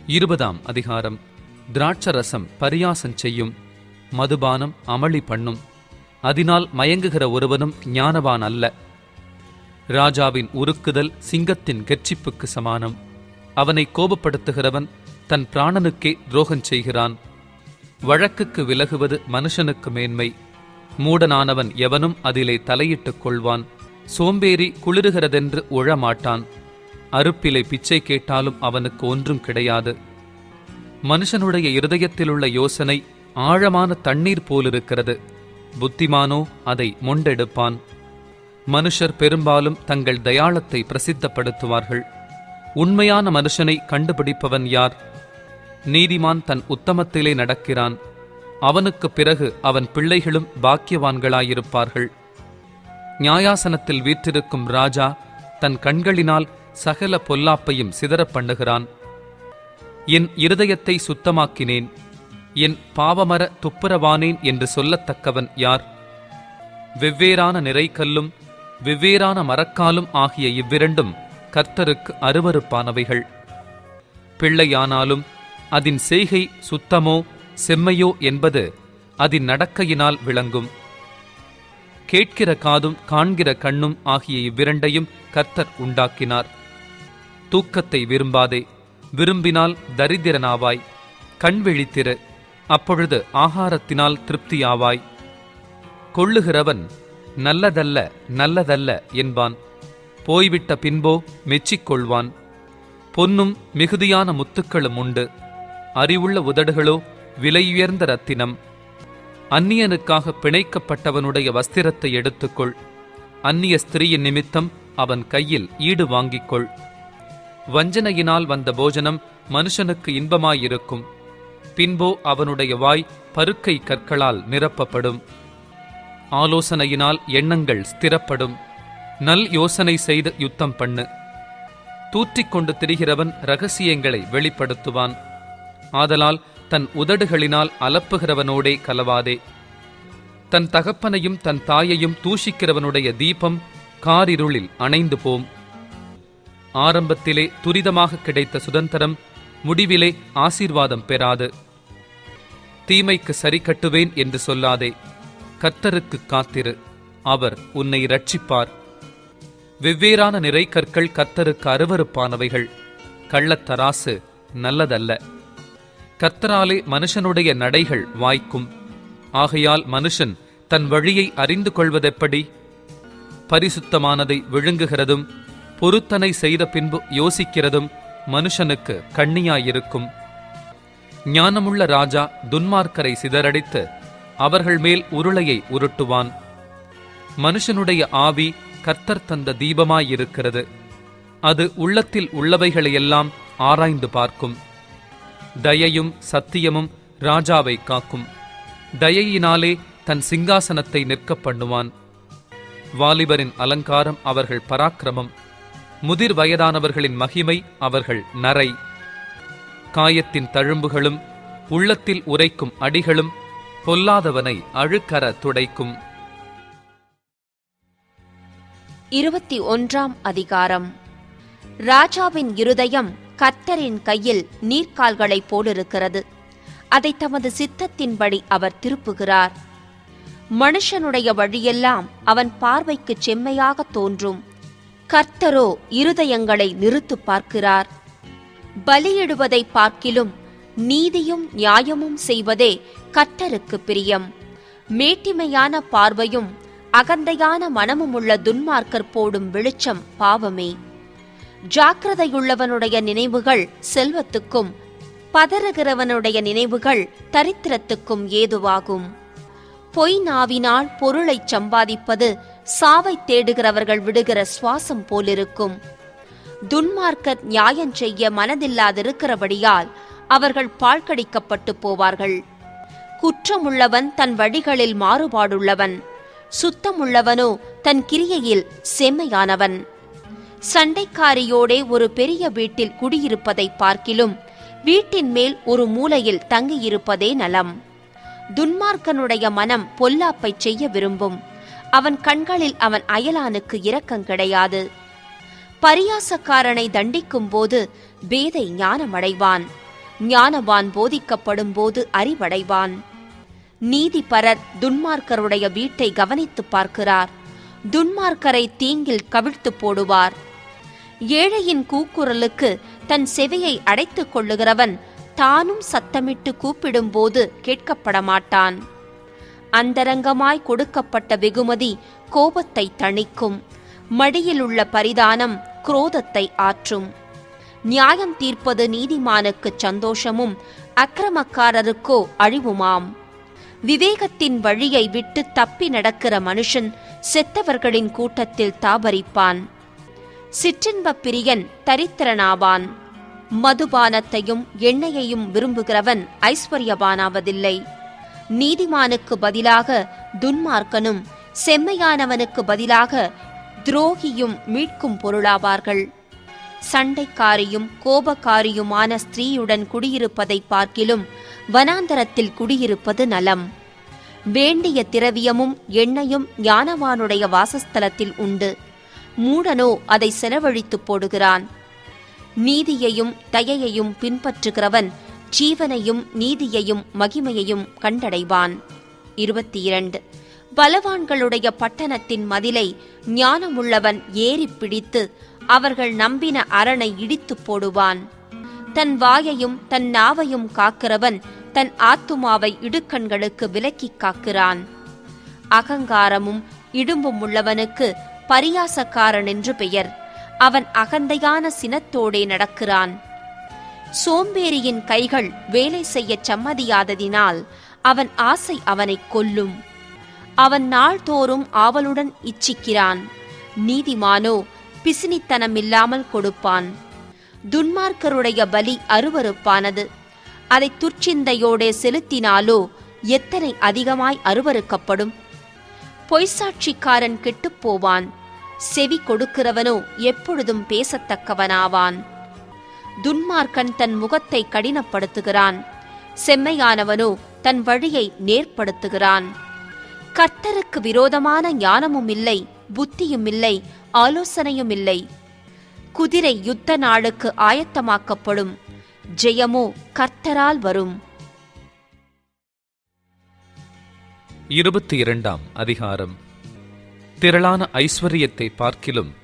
20ஆம் அதிகாரம். திராட்சரசம் பரியாசம் செய்யும், மதுபானம் அமளி பண்ணும், அதனால் மயங்குகிற ஒருவனும் ஞானவான் அல்ல. ராஜாவின் உருக்குதல் சிங்கத்தின் கெர்ச்சிப்புக்கு சமானம். அவனை கோபப்படுத்துகிறவன் தன் பிராணனுக்கே துரோகம் செய்கிறான். வழக்குக்கு விலகுவது மனுஷனுக்கு மேன்மை. மூடனானவன் எவனும் அதிலே தலையிட்டுக் கொள்வான். சோம்பேறி குளிருகிறதென்று உழமாட்டான். அறுப்பிலை பிச்சை கேட்டாலும் அவனுக்கு ஒன்றும் கிடையாது. மனுஷனுடைய இருதயத்திலுள்ள யோசனை ஆழமான தண்ணீர் போலிருக்கிறது, புத்திமானோ அதை மொண்டெடுப்பான். மனுஷர் பெரும்பாலும் தங்கள் தயாளத்தை பிரசித்தப்படுத்துவார்கள். உண்மையான மனுஷனை கண்டுபிடிப்பவன் யார்? நீதிமான் தன் உத்தமத்திலே நடக்கிறான். அவனுக்கு பிறகு அவன் பிள்ளைகளும் பாக்கியவான்களாயிருப்பார்கள். நியாயாசனத்தில் வீற்றிருக்கும் ராஜா தன் கண்களினால் சகல பொல்லாப்பையும் சிதறப் பண்ணுகிறான். என் இருதயத்தை சுத்தமாக்கினேன், என் பாவமர துப்புரவானேன் என்று சொல்லத்தக்கவன் யார்? வெவ்வேறான நிறைக்கல்லும் வெவ்வேறான மரக்காலும் ஆகிய இவ்விரண்டும் கர்த்தருக்கு அருவருப்பானவைகள். பிள்ளையானாலும் அதன் செய்கை சுத்தமோ செம்மையோ என்பது அதன் நடக்கையினால் விளங்கும். கேட்கிற காதும் காண்கிற கண்ணும் ஆகிய இவ்விரண்டையும் கர்த்தர் உண்டாக்கினார். தூக்கத்தை விரும்பாதே, விரும்பினால் தரித்திரனாவாய். கண் விழித்திரு, அப்பொழுது ஆகாரத்தினால் திருப்தியாவாய். கொள்ளுகிறவன் நல்லதல்ல நல்லதல்ல என்பான், போய்விட்ட பின்போ மெச்சிக்கொள்வான். பொன்னும் மிகுதியான முத்துக்களும் உண்டு, அறிவுள்ள உதடுகளோ விலையுயர்ந்த ரத்தினம். அந்நியனுக்காக பிணைக்கப்பட்டவனுடைய வஸ்திரத்தை எடுத்துக்கொள், அந்நிய ஸ்திரீயின் நிமித்தம் அவன் கையில் ஈடு வாங்கிக்கொள். வஞ்சனையினால் வந்த போஜனம் மனுஷனுக்கு இன்பமாயிருக்கும், பின்போ அவனுடைய வாய் பருக்கை கற்களால் நிரப்பப்படும். ஆலோசனையினால் எண்ணங்கள் ஸ்திரப்படும், நல் யோசனை செய்து யுத்தம் பண்ணு. தூற்றிக்கொண்டு திரிகிறவன் இரகசியங்களை வெளிப்படுத்துவான். ஆதலால் தன் உதடுகளினால் அலப்புகிறவனோடே கலவாதே. தன் தகப்பனையும் தன் தாயையும் தூஷிக்கிறவனுடைய தீபம் காரிருளில் அணைந்து போம். ஆரம்பத்திலே துரிதமாக கிடைத்த சுதந்திரம் முடிவிலே ஆசீர்வாதம் பெறாது. தீமைக்கு சரி கட்டுவேன் என்று சொல்லாதே, கர்த்தருக்கு காத்திரு, அவர் உன்னை இரட்சிப்பார். வெவ்வேறான நிறைக்கற்கள் கர்த்தருக்கு அருவருப்பானவைகள், கள்ளத்தராசு நல்லதல்ல. கர்த்தராலே மனுஷனுடைய நடைகள் வாய்க்கும், ஆகையால் மனுஷன் தன் வழியை அறிந்து கொள்வதெப்படி? பரிசுத்தமானதை விழுங்குகிறதும் பொருத்தனை செய்த பின்பு யோசிக்கிறதும் மனுஷனுக்கு கண்ணியாயிருக்கும். ஞானமுள்ள ராஜா துன்மார்க்கரை சிதறடித்து அவர்கள் மேல் உருளையை உருட்டுவான். மனுஷனுடைய ஆவி கர்த்தர் தந்த தீபமாயிருக்கிறது, அது உள்ளத்தில் உள்ளவைகளையெல்லாம் ஆராய்ந்து பார்க்கும். தயையும் சத்தியமும் ராஜாவை காக்கும், தயையினாலே தன் சிங்காசனத்தை நிற்க பண்ணுவான். வாலிபரின் அலங்காரம் அவர்கள் பராக்கிரமம், முதிர் வயதானவர்களின் மகிமை அவர்கள் நரை. காயத்தின் தழும்புகளும் உள்ளத்தில் உரைக்கும் அடிகளும் பொல்லாதவனை அழுக்கற துடைக்கும். 21ஆம் அதிகாரம். ராஜாவின் இருதயம் கர்த்தரின் கையில் நீர்க்கால்களைப் போலிருக்கிறது, அதை தமது சித்தத்தின்படி அவர் திருப்புகிறார். மனுஷனுடைய வழியெல்லாம் அவன் பார்வைக்கு செம்மையாக தோன்றும், கர்த்தரோ இருதயங்களை நிறுத்து பார்க்கிறார். பலியிடுவதை பார்க்கிலும் நீதியும் நியாயமும் செய்வதே கர்த்தருக்கு பிரியம். மேட்டிமையான பார்வையும் அகந்தையான மனமுமுள்ள துன்மார்க்கர் போடும் வெளிச்சம் பாவமே. ஜாக்கிரதையுள்ளவனுடைய நினைவுகள் செல்வத்துக்கும் பதறுகிறவனுடைய நினைவுகள் தரித்திரத்துக்கும் ஏதுவாகும். பொய் நாவினால் பொருளைச் சம்பாதிப்பது சாவை தேடுகிறவர்கள் விடுகிற சுவாசம் போலிருக்கும். துன்மார்க்கர் நியாயம் செய்ய மனதில்லாதிருக்கிறபடியால் அவர்கள் பாழ்கடிக்கப்பட்டு போவார்கள். குற்றமுள்ளவன் தன் வழிகளில் மாறுபாடுள்ளவன், சுத்தமுள்ளவனோ தன் கிரியையில் செம்மையானவன். சண்டைக்காரியோடே ஒரு பெரிய வீட்டில் குடியிருப்பதை பார்க்கிலும் வீட்டின் மேல் ஒரு மூலையில் தங்கியிருப்பதே நலம். துன்மார்க்கனுடைய மனம் பொல்லாப்பை செய்ய விரும்பும், அவன் கண்களில் அவன் அயலானுக்கு இரக்கம் கிடையாது. பரியாசக்காரனை தண்டிக்கும் போது பேதை ஞானமடைவான், ஞானவான் போதிக்கப்படும் போது அறிவடைவான். நீதிபரர் துன்மார்க்கருடைய வீட்டை கவனித்துப் பார்க்கிறார். துன்மார்க்கரை தீங்கில் கவிழ்த்து போடுவார். ஏழையின் கூக்குரலுக்கு தன் செவியை அடைத்துக் கொள்ளுகிறவன் தானும் சத்தமிட்டு கூப்பிடும்போது கேட்கப்பட மாட்டான். அந்தரங்கமாய் கொடுக்கப்பட்ட வெகுமதி கோபத்தை தணிக்கும். மடியிலுள்ள பரிதானம் குரோதத்தை ஆற்றும். நியாயம் தீர்ப்பது நீதிமானுக்கு சந்தோஷமும் அக்கிரமக்காரருக்கோ அழிவுமாம். விவேகத்தின் வழியை விட்டு தப்பி நடக்கிற மனுஷன் செத்தவர்களின் கூட்டத்தில் தாபரிப்பான். சிற்றின்பப் பிரியன் தரித்திரனாவான். மதுபானத்தையும் எண்ணெயையும் விரும்புகிறவன் ஐஸ்வர்யவானாவதில்லை. நீதிமானுக்கு பதிலாக துன்மார்க்கனும் செம்மையானவனுக்கு பதிலாக துரோகியும் மீட்கும் பொருளாவார்கள். சண்டைக்காரியும் கோபக்காரியுமான ஸ்திரீயுடன் குடியிருப்பதை பார்க்கிலும் வனாந்தரத்தில் குடியிருப்பது நலம். வேண்டிய திரவியமும் எண்ணெயும் ஞானவானுடைய வாசஸ்தலத்தில் உண்டு. மூடனோ அதை செலவழித்து போடுகிறான். நீதியையும் தயையையும் பின்பற்றுகிறவன் ஜீவனையும் நீதியையும் மகிமையையும் கண்டடைவான். 22. பலவான்களுடைய பட்டணத்தின் மதிலை ஞானமுள்ளவன் ஏறி பிடித்து அவர்கள் நம்பின அரணை இடித்துப் போடுவான். தன் வாயையும் தன் நாவையும் காக்கிறவன் தன் ஆத்துமாவை இடுக்கண்களுக்கு விலக்கிக் காக்கிறான். அகங்காரமும் இடும்பும் உள்ளவனுக்கு பரியாசக்காரன் என்று பெயர். அவன் அகந்தையான சினத்தோடே நடக்கிறான். சோம்பேறியின் கைகள் வேலை செய்யச் சம்மதியாததினால் அவன் ஆசை அவனைக் கொல்லும். அவன் நாள்தோறும் ஆவலுடன் இச்சிக்கிறான். நீதிமானோ பிசினித்தனமில்லாமல் கொடுப்பான். துன்மார்க்கருடைய பலி அருவருப்பானது. அதை துர்ச்சிந்தையோடே செலுத்தினாலோ எத்தனை அதிகமாய் அருவருக்கப்படும். பொய்சாட்சிக்காரன் கெட்டுப்போவான். செவி கொடுக்கிறவனோ எப்பொழுதும் பேசத்தக்கவனாவான். துன்மார்க்கன் தன் முகத்தை கடினப்படுத்துகிறான். செம்மையானவனோ தன் வழியை நேர்படுத்துகிறான். கர்த்தருக்கு விரோதமான ஞானமும் இல்லை, புத்தியும் இல்லை, ஆலோசனையும் இல்லை. குதிரை யுத்த நாளுக்கு ஆயத்தமாக்கப்படும். ஜெயமோ கர்த்தரால் வரும். 22ஆம் அதிகாரம். திரளான ஐஸ்வர்யத்தை பார்க்கிலும்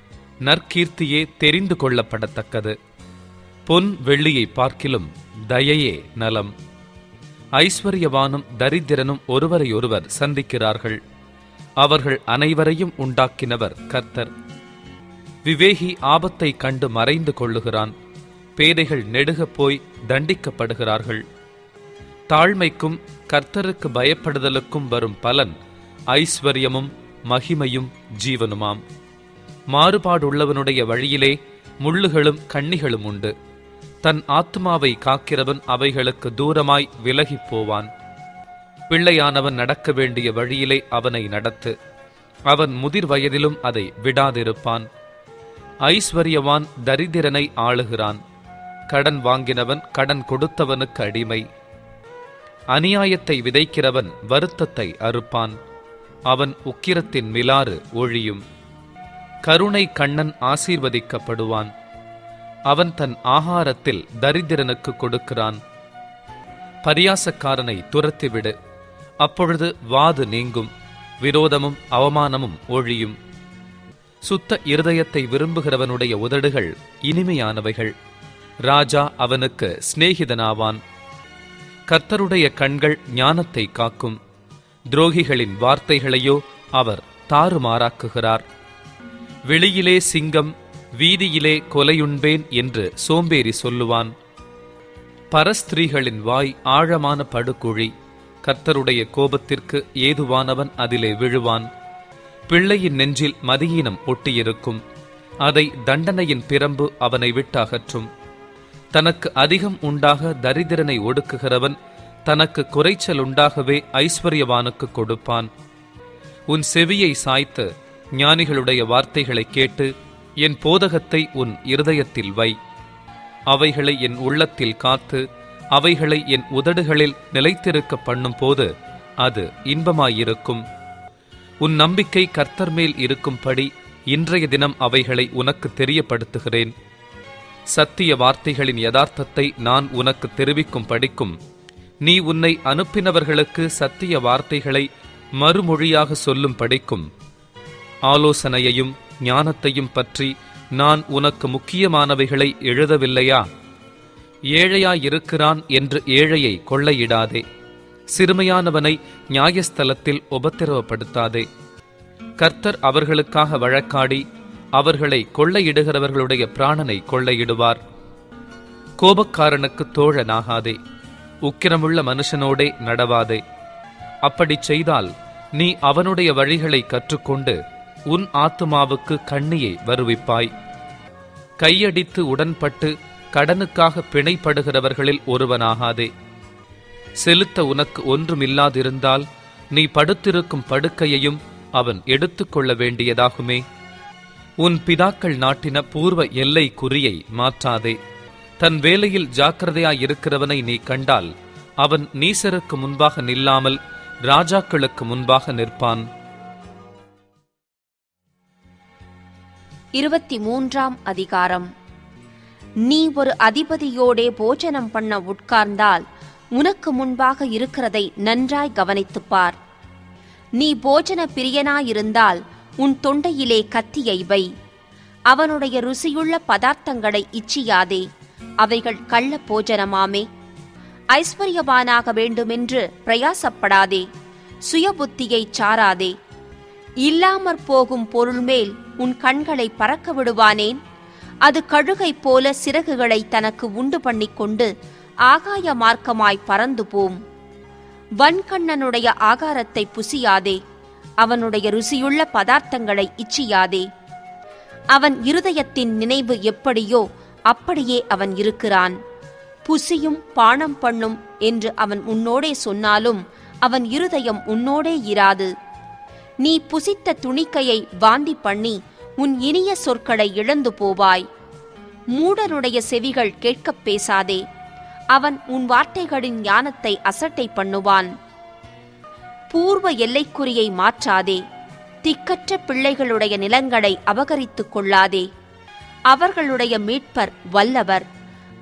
நற்கீர்த்தியே தெரிந்து கொள்ளப்படத்தக்கது. பொன் வெள்ளியை பார்க்கிலும் தயையே நலம். ஐஸ்வர்யவானும் தரித்திரனும் ஒருவரையொருவர் சந்திக்கிறார்கள். அவர்கள் அனைவரையும் உண்டாக்கினவர் கர்த்தர். விவேகி ஆபத்தை கண்டு மறைந்து கொள்ளுகிறான். பேதைகள் நெடுகப் போய் தண்டிக்கப்படுகிறார்கள். தாழ்மைக்கும் கர்த்தருக்கு பயப்படுதலுக்கும் வரும் பலன் ஐஸ்வர்யமும் மகிமையும் ஜீவனுமாம். மாறுபாடுள்ளவனுடைய வழியிலே முள்ளுகளும் கண்ணிகளும் உண்டு. தன் ஆத்துமாவை காக்கிறவன் அவைகளுக்கு தூரமாய் விலகிப் போவான். பிள்ளையானவன் நடக்க வேண்டிய வழியிலே அவனை நடத்து. அவன் முதிர் வயதிலும் அதை விடாதிருப்பான். ஐஸ்வர்யவான் தரித்திரனை ஆளுகிறான். கடன் வாங்கினவன் கடன் கொடுத்தவனுக்கு அடிமை. அநியாயத்தை விதைக்கிறவன் வருத்தத்தை அறுப்பான். அவன் உக்கிரத்தின் மிலாறு ஒழியும். கருணை கண்ணன் ஆசீர்வதிக்கப்படுவான். அவன் தன் ஆகாரத்தில் தரித்திரனுக்கு கொடுக்கிறான். பரியாசக்காரனை துரத்திவிடு. அப்பொழுது வாது நீங்கும். விரோதமும் அவமானமும் ஒழியும். சுத்த இருதயத்தை விரும்புகிறவனுடைய உதடுகள் இனிமையானவைகள். ராஜா அவனுக்கு சிநேகிதனாவான். கர்த்தருடைய கண்கள் ஞானத்தை காக்கும். துரோகிகளின் வார்த்தைகளையோ அவர் தாறுமாறாக்குகிறார். வெளியிலே சிங்கம், வீதியிலே கொலையுண்பேன் என்று சோம்பேறி சொல்லுவான். பரஸ்திரீகளின் வாய் ஆழமான படுகுழி. கர்த்தருடைய கோபத்திற்கு ஏதுவானவன் அதிலே விழுவான். பிள்ளையின் நெஞ்சில் மதியீனம் ஒட்டியிருக்கும். அதை தண்டனையின் பிரம்பு அவனை விட்டு அகற்றும். தனக்கு அதிகம் உண்டாக தரித்திரனை ஒடுக்குகிறவன் தனக்கு குறைச்சல் உண்டாகவே ஐஸ்வர்யவானுக்கு கொடுப்பான். உன் செவியை சாய்த்து ஞானிகளுடைய வார்த்தைகளை கேட்டு என் போதகத்தை உன் இருதயத்தில் வை. அவைகளை என் உள்ளத்தில் காத்து அவைகளை என் உதடுகளில் நிலைத்திருக்க பண்ணும் போது அது இன்பமாயிருக்கும். உன் நம்பிக்கை கர்த்தர் மேல் இருக்கும்படி இன்றைய தினம் அவைகளை உனக்கு தெரியப்படுத்துகிறேன். சத்திய வார்த்தைகளின் யதார்த்தத்தை நான் உனக்கு தெரிவிக்கும் படிக்கும் நீ உன்னை அனுப்பினவர்களுக்கு சத்திய வார்த்தைகளை மறுமொழியாக சொல்லும் படிக்கும் ஆலோசனையையும் ஞானத்தையும் பற்றி நான் உனக்கு முக்கியமானவைகளை எழுதவில்லையா? ஏழையாயிருக்கிறான் என்று ஏழையை கொள்ளையிடாதே, சிறுமையானவனை நியாயஸ்தலத்தில் உபத்திரவப்படுத்தாதே. கர்த்தர் அவர்களுக்காக வழக்காடி அவர்களை கொள்ளையிடுகிறவர்களுடைய பிராணனை கொள்ளையிடுவார். கோபக்காரனுக்கு தோழனாகாதே, உக்கிரமுள்ள மனுஷனோடே நடவாதே. அப்படிச் செய்தால் நீ அவனுடைய வழிகளை கற்றுக்கொண்டு உன் ஆத்துமாவுக்கு கண்ணியை வருவிப்பாய். கையடித்து உடன்பட்டு கடனுக்காக பிணைப்படுகிறவர்களில் ஒருவனாகாதே. செலுத்த உனக்கு ஒன்றுமில்லாதிருந்தால் நீ படுத்திருக்கும் படுக்கையையும் அவன் எடுத்துக்கொள்ள வேண்டியதாகுமே. உன் பிதாக்கள் நாட்டின பூர்வ எல்லை குறியை மாற்றாதே. தன் வேலையில் ஜாக்கிரதையாயிருக்கிறவனை நீ கண்டால் அவன் நீசருக்கு முன்பாக நில்லாமல் ராஜாக்களுக்கு முன்பாக நிற்பான். 23ஆம் அதிகாரம். நீ ஒரு அதிபதியோடே போஜனம் பண்ண உட்கார்ந்தால் உனக்கு முன்பாக இருக்கிறதை நன்றாய் கவனித்துப் பார். நீ போஜன பிரியனாயிருந்தால் உன் தொண்டையிலே கத்தியை வை. அவனுடைய ருசியுள்ள பதார்த்தங்களை இச்சியாதே, அவைகள் கள்ள போஜனமாமே. ஐஸ்வர்யவானாக வேண்டுமென்று பிரயாசப்படாதே, சுயபுத்தியை சாராதே. இல்லாமற் போகும் பொருள் மேல் உன் கண்களை பறக்க விடுவானேன்? அது கழுகைப் போல சிறகுகளை தனக்கு உண்டு பண்ணிக்கொண்டு ஆகாய மார்க்கமாய் பறந்து போம். வன்கண்ணனுடைய ஆகாரத்தை புசியாதே, அவனுடைய ருசியுள்ள பதார்த்தங்களை இச்சியாதே. அவன் இருதயத்தின் நினைவு எப்படியோ அப்படியே அவன் இருக்கிறான். புசியும் பானம் பண்ணும் என்று அவன் உன்னோடே சொன்னாலும் அவன் இருதயம் உன்னோடே இராது. நீ புசித்த துணிக்கையை வாந்தி பண்ணி உன் இனிய சொற்களை இழந்து போவாய். மூடனுடைய செவிகள் கேட்கப் பேசாதே, அவன் உன் வார்த்தைகளின் ஞானத்தை அசட்டை பண்ணுவான். பூர்வ எல்லைக்குறியை மாற்றாதே, திக்கற்ற பிள்ளைகளுடைய நிலங்களை அபகரித்துக் கொள்ளாதே. அவர்களுடைய மீட்பர் வல்லவர்,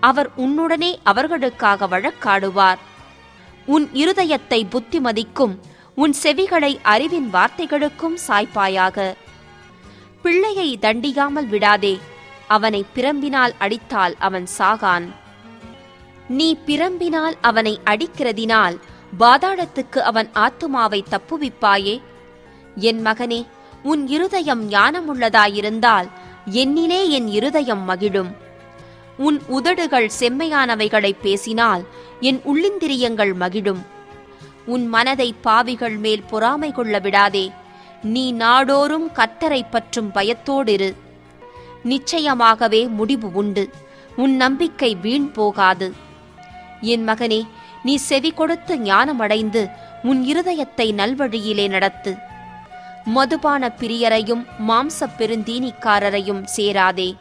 அவர் உன்னுடனே அவர்களுக்காக வழக்காடுவார். உன் இருதயத்தை புத்திமதிக்கும் உன் செவிகளை அறிவின் வார்த்தைகளுக்கும் சாய்ப்பாயாக. பிள்ளையை தண்டியாமல் விடாதே, அவனை பிரம்பினால் அடித்தால் அவன் சாகான். நீ பிரம்பினால் அவனை அடிக்கிறதினால் பாதாளத்துக்கு அவன் ஆத்துமாவை தப்புவிப்பாயே. என் மகனே, உன் இருதயம் ஞானமுள்ளதாயிருந்தால் என்னிலே என் இருதயம் மகிழும். உன் உதடுகள் செம்மையானவைகளை பேசினால் என் உள்ளிந்திரியங்கள் மகிழும். உன் மனதை பாவிகள் மேல் பொறாமை கொள்ள விடாதே. நீ நாடோறும் கர்த்தரை பற்றும் பயத்தோடிரு. நிச்சயமாகவே முடிவு உண்டு, உன் நம்பிக்கை வீண் போகாது. என் மகனே, நீ செவி கொடுத்து ஞானமடைந்து உன் இருதயத்தை நல்வழியிலே நடத்து. மதுபான பிரியரையும் மாம்ச பெருந்தீனிக்காரரையும் சேராதே.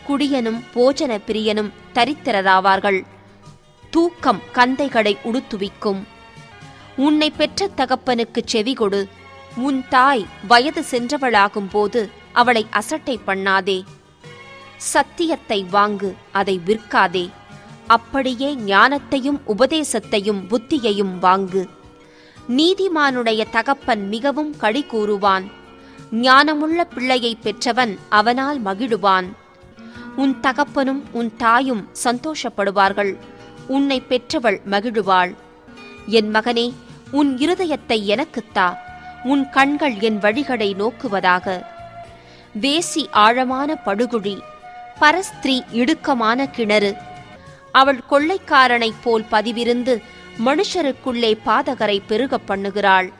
குடியனும் போஜன பிரியனும் தரித்திரராவார்கள். தூக்கம் கந்தைகளை உடுத்துவிக்கும். உன்னை பெற்ற தகப்பனுக்குச் செவி கொடு. உன் தாய் வயது சென்றவளாகும் போது அவளை அசட்டை பண்ணாதே. சத்தியத்தை வாங்கு, அதை விற்காதே. அப்படியே ஞானத்தையும் உபதேசத்தையும் புத்தியையும் வாங்கு. நீதிமானுடைய தகப்பன் மிகவும் களி கூறுவான். ஞானமுள்ள பிள்ளையை பெற்றவன் அவனால் மகிழுவான். உன் தகப்பனும் உன் தாயும் சந்தோஷப்படுவார்கள், உன்னை பெற்றவள் மகிழுவாள். என் மகனே, உன் இருதயத்தை எனக்குத்தா, உன் கண்கள் என் வழிகளை நோக்குவதாக. வேசி ஆழமான படுகுழி, பரஸ்திரீ இடுக்கமான கிணறு. அவள் கொள்ளைக்காரனைப் போல் பதிவிருந்து மனுஷருக்குள்ளே பாதகரை பெருகப் பண்ணுகிறாள்.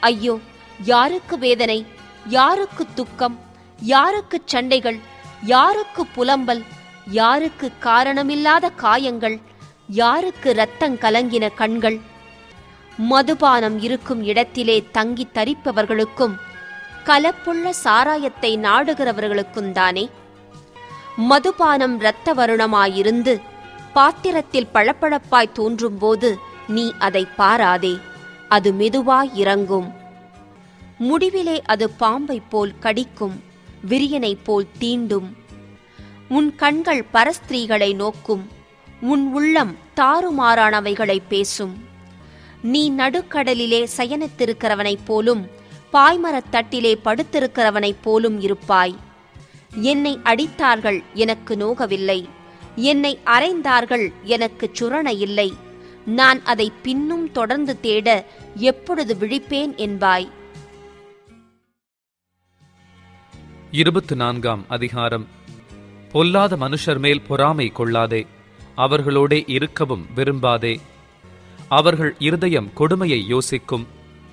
ஐயோ, யாருக்கு வேதனை, யாருக்கு துக்கம், யாருக்குச் சண்டைகள், யாருக்கு புலம்பல், யாருக்கு காரணமில்லாத காயங்கள், யாருக்கு இரத்தங்கலங்கின கண்கள். மதுபானம் இருக்கும் இடத்திலே தங்கி தரிப்பவர்களுக்கும் கலப்புள்ள சாராயத்தை நாடுகிறவர்களுக்கும் தானே. மதுபானம் இரத்த வருணமாயிருந்து பாத்திரத்தில் பளபளப்பாய் தோன்றும்போது நீ அதை பாராதே, அது மெதுவாய் இறங்கும். முடிவிலே அது பாம்பைப் போல் கடிக்கும், விரியனைப் போல் தீண்டும். உன் கண்கள் பரஸ்திரீகளை நோக்கும், உன் உள்ளம் தாறுமாறானவைகளை பேசும். நீ நடுக்கடலிலே சயனித்திருக்கிறவனைப் போலும் பாய்மரத் தட்டிலே படுத்திருக்கிறவனைப் போலும் இருப்பாய். என்னை அடித்தார்கள், எனக்கு நோகவில்லை. என்னை அறைந்தார்கள், எனக்குச் சுரண இல்லை. நான் அதை பின்னும் தொடர்ந்து தேட எப்பொழுது விழிப்பேன் என்பாய். 24ஆம் அதிகாரம். பொல்லாத மனுஷர் மேல் பொறாமை கொள்ளாதே, அவர்களோடே இருக்கவும் விரும்பாதே. அவர்கள் இருதயம் கொடுமையை யோசிக்கும்,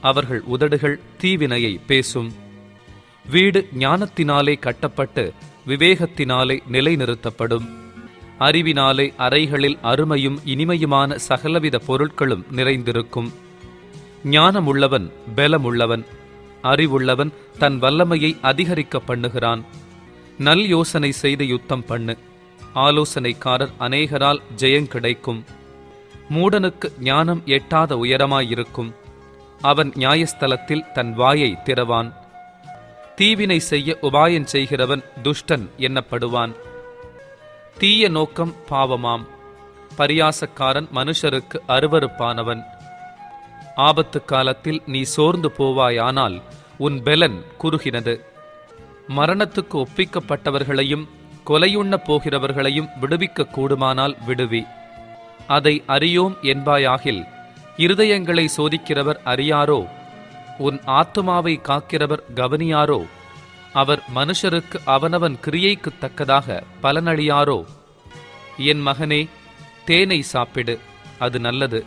அவர்கள் உதடுகள் தீவினையை பேசும். வீடு ஞானத்தினாலே கட்டப்பட்டு விவேகத்தினாலே நிலைநிறுத்தப்படும். அறிவினாலே அறைகளில் அருமையும் இனிமையுமான சகலவித பொருட்களும் நிறைந்திருக்கும். ஞானமுள்ளவன் பலமுள்ளவன், அறிவுள்ளவன் தன் வல்லமையை அதிகரிக்க பண்ணுகிறான். நல் யோசனை செய்து யுத்தம் பண்ணு, ஆலோசனைக்காரர் அநேகரால் ஜெயங்கிடைக்கும். மூடனுக்கு ஞானம் எட்டாத உயரமாயிருக்கும், அவன் நியாயஸ்தலத்தில் தன் வாயை திறவான். தீவினை செய்ய உபாயம் செய்கிறவன் துஷ்டன் எண்ணப்படுவான். தீய நோக்கம் பாவமாம், பரியாசக்காரன் மனுஷருக்கு அருவருப்பானவன். ஆபத்து காலத்தில் நீ சோர்ந்து போவாயானால் உன் பெலன் குறுகினது. மரணத்துக்கு ஒப்பிக்கப்பட்டவர்களையும் கொலையுண்ண போகிறவர்களையும் விடுவிக்க கூடுமானால் விடுவி. அதை அறியோம் என்பாயாகில் இருதயங்களை சோதிக்கிறவர் அறியாரோ? உன் ஆத்துமாவை காக்கிறவர் கவனியாரோ? அவர் மனுஷருக்கு அவனவன் கிரியைக்குத் தக்கதாக பலனளியாரோ? என் மகனே, தேனை சாப்பிடு, அது நல்லது.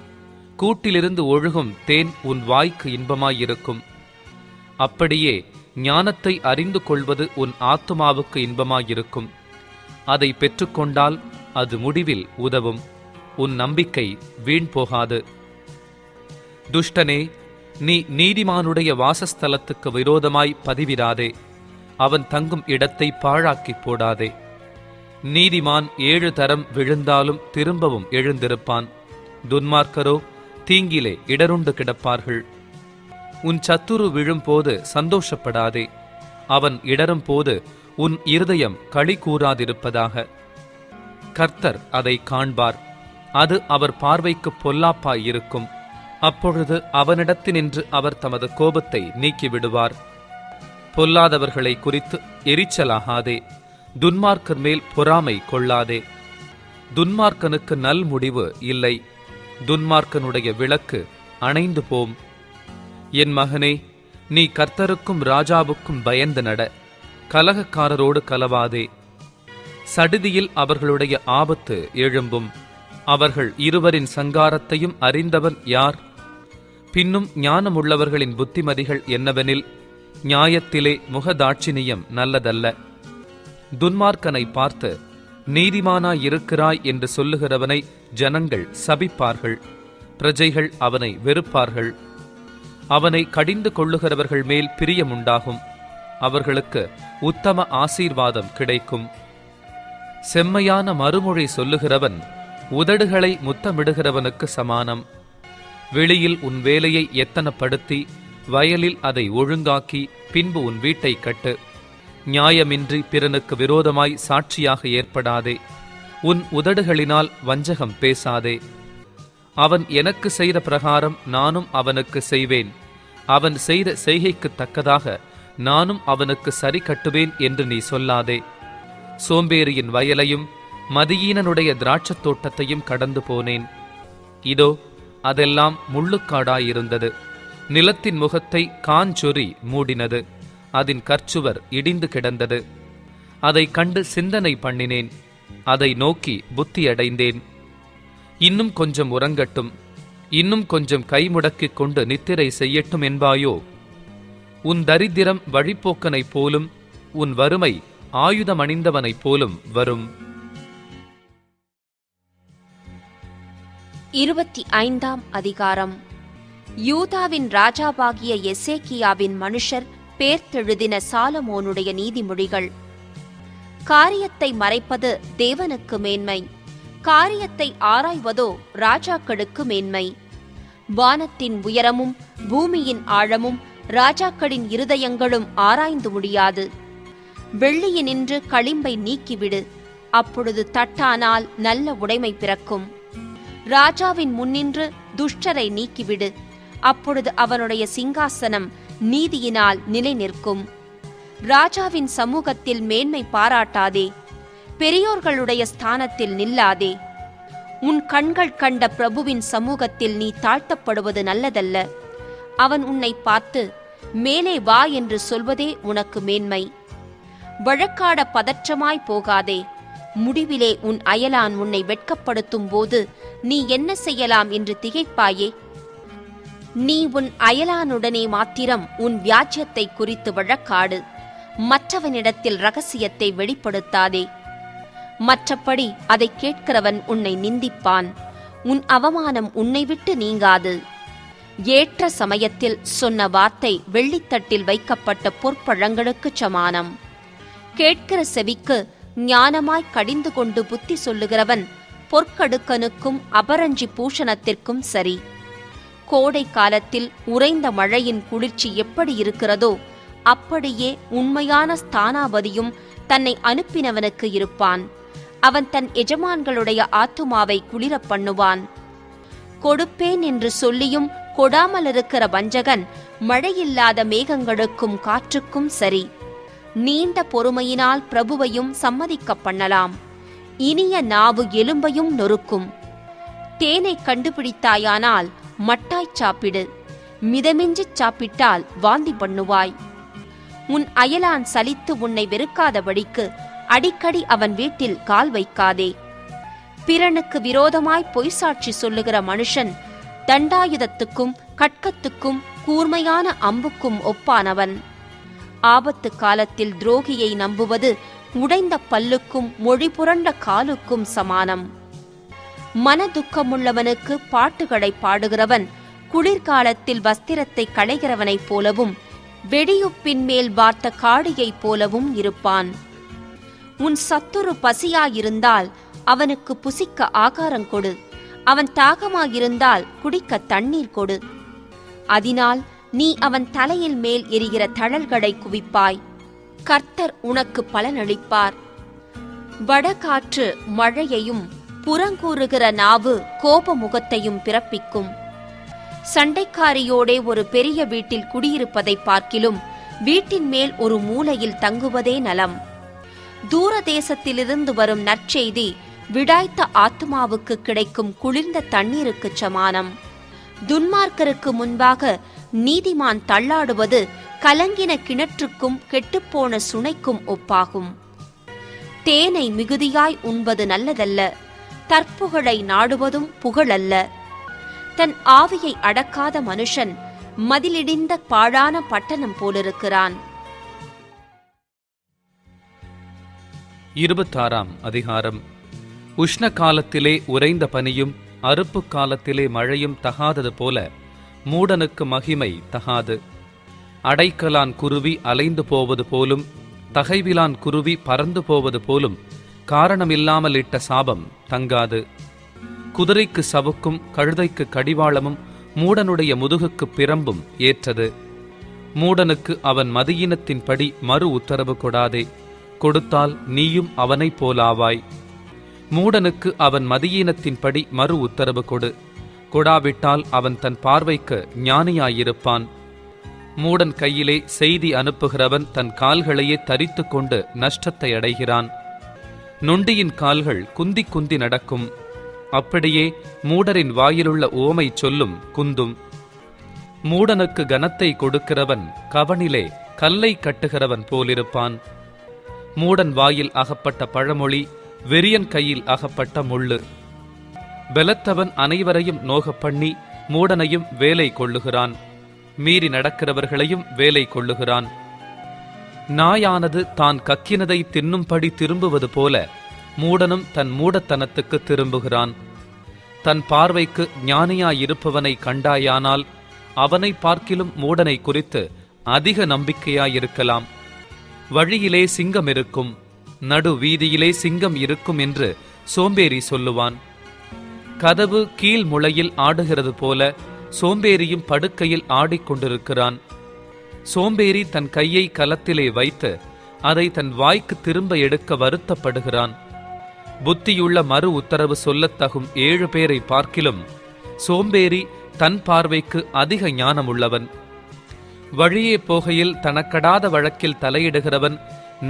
கூட்டிலிருந்து ஒழுகும் தேன் உன் வாய்க்கு இன்பமாயிருக்கும். அப்படியே ஞானத்தை அறிந்து கொள்வது உன் ஆத்துமாவுக்கு இன்பமாயிருக்கும். அதை பெற்றுக்கொண்டால் அது முடிவில் உதவும். உன் நம்பிக்கை வீண் போகாது. துஷ்டனே, நீ நீதிமானுடைய வாசஸ்தலத்துக்கு விரோதமாய் பதிவிடாதே. அவன் தங்கும் இடத்தை பாழாக்கிப் போடாதே. நீதிமான் 7 தரம் விழுந்தாலும் திரும்பவும் எழுந்திருப்பான். துன்மார்க்கரோ தீங்கிலே இடருண்டு கிடப்பார்கள். உன் சத்துரு விழும்போது சந்தோஷப்படாதே, அவன் இடரும் போது உன் இருதயம் களி கூறாதிருப்பதாக. கர்த்தர் அதை காண்பார், அது அவர் பார்வைக்கு பொல்லாப்பாயிருக்கும். அப்பொழுது அவனிடத்தினின்று அவர் தமது கோபத்தை நீக்கிவிடுவார். பொல்லாதவர்களை குறித்து எரிச்சலாகாதே, துன்மார்க்கர் மேல் பொறாமை கொள்ளாதே. துன்மார்க்கனுக்கு நல் முடிவு இல்லை, துன்மார்க்கனுடைய விளக்கு அணைந்து போம். என் மகனே, நீ கர்த்தருக்கும் ராஜாவுக்கும் பயந்து நட, கலகக்காரரோடு கலவாதே. சடிதியில் அவர்களுடைய ஆபத்து எழும்பும், அவர்கள் இருவரின் சங்காரத்தையும் அறிந்தவன் யார்? பின்னும் ஞானமுள்ளவர்களின் புத்திமதிகள் என்னவெனில், நியாயத்திலே முகதாட்சிணியம் நல்லதல்ல. துன்மார்க்கனை பார்த்து நீதிமானாயிருக்கிறாய் என்று சொல்லுகிறவனை ஜனங்கள் சபிப்பார்கள், பிரஜைகள் அவனை வெறுப்பார்கள். அவனை கடிந்து கொள்ளுகிறவர்கள் மேல் பிரியமுண்டாகும், அவர்களுக்கு உத்தம ஆசீர்வாதம் கிடைக்கும். செம்மையான மறுமொழி சொல்லுகிறவன் உதடுகளை முத்தமிடுகிறவனுக்கு சமானம். வெளியில் உன் வேலையை எத்தனப்படுத்தி வயலில் அதை ஒழுங்காக்கி பின்பு உன் வீட்டை கட்டு. நியாயமின்றி பிறனுக்கு விரோதமாய் சாட்சியாக ஏற்படாதே. உன் உதடுகளினால் வஞ்சகம் பேசாதே. அவன் எனக்கு செய்த பிரகாரம் நானும் அவனுக்கு செய்வேன், அவன் செய்த செய்கைக்குத் தக்கதாக நானும் அவனுக்கு சரி கட்டுவேன் என்று நீ சொல்லாதே. சோம்பேறியின் வயலையும் மதியீனனுடைய திராட்சத் தோட்டத்தையும் கடந்து போனேன். இதோ அதெல்லாம் முள்ளுக்காடாயிருந்தது. நிலத்தின் முகத்தை காஞ்சொறி மூடினது, அதன் கற்சுவர் இடிந்து கிடந்தது. அதை கண்டு சிந்தனை பண்ணினேன், அதை நோக்கி புத்தியடைந்தேன். இன்னும் கொஞ்சம் உறங்கட்டும், இன்னும் கொஞ்சம் கைமுடக்கிக் கொண்டு நித்திரை செய்யட்டும் என்பாயோ? உன் தரித்திரம் வழிப்போக்கனைப் போலும் உன் வறுமை ஆயுதமணிந்தவனைப் போலும் வரும். 25ஆம் அதிகாரம். யூதாவின் ராஜாவாகிய எசேக்கியாவின் மனுஷர் பேர்த்தெழுதின சாலமோனுடைய நீதிமொழிகள். காரியத்தை மறைப்பது தேவனுக்கு மேன்மை, காரியத்தை ஆராய்வதோ ராஜாக்களுக்கு மேன்மை. வானத்தின் உயரமும் பூமியின் ஆழமும் ராஜாக்களின் இருதயங்களும் ஆராய்ந்து முடியாது. வெள்ளியினின்று களிம்பை நீக்கிவிடு, அப்பொழுது தட்டானால் நல்ல உடைமை பிறக்கும். ராஜாவின் முன்னின்று துஷ்டரை நீக்கிவிடு, அப்பொழுது அவனுடைய சிங்காசனம் நீதியினால் நிலை நிற்கும். ராஜாவின் சமூகத்தில் மேன்மை பாராட்டாதே, பெரியோர்களுடைய ஸ்தானத்தில் நில்லாதே. உன் கண்கள் கண்ட பிரபுவின் சமூகத்தில் நீ தாழ்த்தப்படுவது நல்லதல்ல. அவன் உன்னை பார்த்து மேலே வா என்று சொல்வதே உனக்கு மேன்மை. வழக்காட பதற்றமாய் போகாதே, முடிவிலே உன் அயலான் உன்னை வெட்கப்படுத்தும் போது நீ என்ன செய்யலாம் என்று திகைப்பாயே. நீ உன் அயலானுடனே மாத்திரம் உன் வியாஜ்யத்தை குறித்து வழக்காடு, மற்றவனிடத்தில் இரகசியத்தை வெளிப்படுத்தாதே. மற்றபடி அதை கேட்கிறவன் உன்னை நிந்திப்பான், உன் அவமானம் உன்னை விட்டு நீங்காது. ஏற்ற சமயத்தில் சொன்ன வார்த்தை வெள்ளித்தட்டில் வைக்கப்பட்ட பொற்பழங்களுக்குச் சமானம். கேட்கிற செவிக்கு ஞானமாய் கடிந்து கொண்டு புத்தி சொல்லுகிறவன் பொற்கடுக்கனுக்கும் அபரஞ்சி பூஷணத்திற்கும் சரி. கோடை காலத்தில் உறைந்த மழையின் குளிர்ச்சி எப்படி இருக்கிறதோ அப்படியே உண்மையான ஸ்தானாபதியும் தன்னை அனுப்பினவனுக்கு இருப்பான். அவன் தன் எஜமான்களுடைய ஆத்துமாவை குளிரப் பண்ணுவான். கொடுப்பேன் என்று சொல்லியும் கொடாமலிருக்கிற வஞ்சகன் மழையில்லாத மேகங்களுக்கும் காற்றுக்கும் சரி. நீண்ட பொறுமையினால் பிரபுவையும் சம்மதிக்க பண்ணலாம். இனிய நாவு எலும்பையும் நொறுக்கும். தேனை கண்டுபிடித்தாயானால் மட்டாய்ச் சாப்பிடு, மிதமிஞ்சிச் சாப்பிட்டால் வாந்தி பண்ணுவாய். உன் அயலான் சலித்து உன்னை வெறுக்காதபடிக்கு அடிக்கடி அவன் வீட்டில் கால் வைக்காதே. பிறனுக்கு விரோதமாய் பொய்சாட்சி சொல்லுகிற மனுஷன் தண்டாயுதத்துக்கும் கட்கத்துக்கும் கூர்மையான அம்புக்கும் ஒப்பானவன். ஆபத்து காலத்தில் துரோகியை நம்புவது உடைந்த பல்லுக்கும் மொழி புரண்ட காலுக்கும் சமானம். மனதுக்கமுள்ளவனுக்கு பாட்டுகளை பாடுகிறவன் குளிர்காலத்தில் வஸ்திரத்தை களைகிறவனைப் போலவும் வெடியுப்பின் மேல் வார்த்த காடியைப் போலவும் இருப்பான். உன் சத்துரு பசியாயிருந்தால் அவனுக்கு புசிக்க ஆகாரம் கொடு, அவன் தாகமாயிருந்தால் குடிக்க தண்ணீர் கொடு. அதனால் நீ அவன் தலையில் மேல் எரிகிற தழல்களை குவிப்பாய். கர்த்தர் உனக்கு பலனளிப்பார். வடகாற்று மழையையும் புறங்கூறுகிற நாவு கோபமுகத்தையும் பிறப்பிக்கும். சண்டைக்காரியோடே ஒரு பெரிய வீட்டில் குடியிருப்பதை பார்க்கிலும் வீட்டின் மேல் ஒரு மூலையில் தங்குவதே நலம். தூர தேசத்திலிருந்து வரும் நற்செய்தி விடாய்த்த ஆத்மாவுக்கு கிடைக்கும் குளிர்ந்த தண்ணீருக்குச் சமானம். துன்மார்க்கருக்கு முன்பாக நீதிமான் தள்ளாடுவது கலங்கின கிணற்றுக்கும் கெட்டுப்போன சுனைக்கும் ஒப்பாகும். தேனை மிகுதியாய் உண்பது நல்லதல்ல, தற்புகழை நாடுவதும் புகழல்ல. தன் ஆவியை அடக்காத மனுஷன் மதிலிடிந்த பாழான பட்டணம் போலிருக்கிறான். 26ஆம் அதிகாரம். உஷ்ண காலத்திலே உறைந்த பனியும் அறுப்பு காலத்திலே மழையும் தகாதது போல மூடனுக்கு மகிமை தகாது. அடைக்கலான் குருவி அலைந்து போவது போலும் தகைவிலான் குருவி பறந்து போவது போலும் காரணமில்லாமல் இட்ட சாபம் தங்காது. குதிரைக்கு சவுக்கும் கழுதைக்கு கடிவாளமும் மூடனுடைய முதுகுக்கு பிரம்பும் ஏற்றது. மூடனுக்கு அவன் மதியினத்தின்படி மறு உத்தரவு கொடாதே, கொடுத்தால் நீயும் அவனைப் போலாவாய். மூடனுக்கு அவன் மதியீனத்தின்படி மறு உத்தரவு கொடு, கொடாவிட்டால் அவன் தன் பார்வைக்கு ஞானியாயிருப்பான். மூடன் கையிலே செய்தி அனுப்புகிறவன் தன் கால்களையே தரித்து கொண்டு நஷ்டத்தை அடைகிறான். நொண்டியின் கால்கள் குந்தி குந்தி நடக்கும், அப்படியே மூடரின் வாயிலுள்ள உவமை சொல்லும் குந்தும். மூடனுக்கு கனத்தை கொடுக்கிறவன் கவனிலே கல்லை கட்டுகிறவன் போலிருப்பான். மூடன் வாயில் அகப்பட்ட பழமொழி வெறியன் கையில் அகப்பட்ட முள்ளு. பெலத்தவன் அனைவரையும் நோகப்பண்ணி மூடனையும் வேலை கொள்ளுகிறான், மீறி நடக்கிறவர்களையும் வேலை கொள்ளுகிறான். நாயானது தான் கக்கினதை தின்னும்படி திரும்புவது போல மூடனும் தன் மூடத்தனத்துக்கு திரும்புகிறான். தன் பார்வைக்கு ஞானியாயிருப்பவனை கண்டாயானால் அவனை பார்க்கிலும் மூடனை குறித்து அதிக நம்பிக்கையாயிருக்கலாம். வழியிலே சிங்கம் இருக்கும், நடு வீதியிலே சிங்கம் இருக்கும் என்று சோம்பேறி சொல்லுவான். கதவு கீழ் முளையில் ஆடுகிறது போல சோம்பேறியும் படுக்கையில் ஆடிக்கொண்டிருக்கிறான். சோம்பேறி தன் கையை கலத்திலே வைத்து அதை தன் வாய்க்கு திரும்ப எடுக்க வருத்தப்படுகிறான். புத்தியுள்ள மறு உத்தரவு சொல்லத்தகும் 7 பேரை பார்க்கிலும் சோம்பேறி தன் பார்வைக்கு அதிக ஞானமுள்ளவன். வழியே போகையில் தனக்கடாத வழக்கில் தலையிடுகிறவன்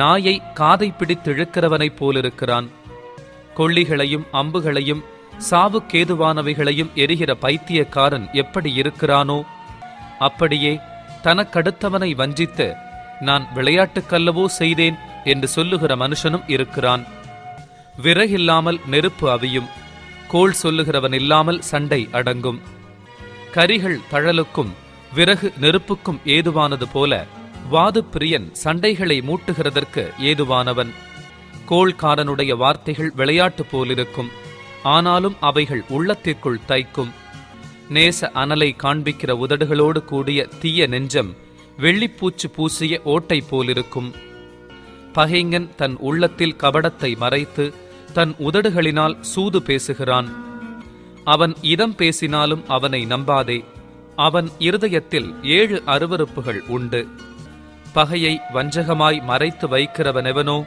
நாயை காதை பிடித்திழுக்கிறவனைப் போலிருக்கிறான். கொள்ளிகளையும் அம்புகளையும் சாவுக்கேதுவானவைகளையும் எரிகிற பைத்தியக்காரன் எப்படி இருக்கிறானோ அப்படியே தனக்கடுத்தவனை வஞ்சித்து நான் விளையாட்டுக்கல்லவோ செய்தேன் என்று சொல்லுகிற மனுஷனும் இருக்கிறான். விறகில்லாமல் நெருப்பு அவியும், கோள் சொல்லுகிறவன் இல்லாமல் சண்டை அடங்கும். கரிகள் தழலுக்கும் விறகு நெருப்புக்கும் ஏதுவானது போல வாது பிரியன் சண்டைகளை மூட்டுகிறதற்கு ஏதுவானவன். கோள்காரனுடைய வார்த்தைகள் விளையாட்டு போலிருக்கும், ஆனாலும் அவைகள் உள்ளத்திற்குள் தைக்கும். நேச அனலை காண்பிக்கிற உதடுகளோடு கூடிய தீய நெஞ்சம் வெள்ளிப்பூச்சு பூசிய ஓட்டை போலிருக்கும். பகைஞன் தன் உள்ளத்தில் கபடத்தை மறைத்து தன் உதடுகளினால் சூது பேசுகிறான். அவன் இதம் பேசினாலும் அவனை நம்பாதே, அவன் இருதயத்தில் 7 அருவருப்புகள் உண்டு. பகையை வஞ்சகமாய் மறைத்து வைக்கிறவனெவனோ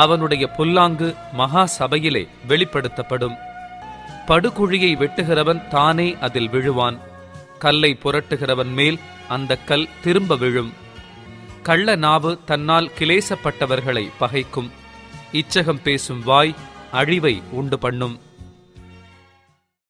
அவனுடைய புல்லாங்கு மகா சபையிலே வெளிப்படுத்தப்படும். படுகுழியை வெட்டுகிறவன் தானே அதில் விழுவான். கல்லை புரட்டுகிறவன் மேல் அந்த கல் திரும்ப விழும். கள்ள நாவு தன்னால் கிளேசப்பட்டவர்களை பகைக்கும். இச்சகம் பேசும் வாய் அழிவை உண்டு பண்ணும்.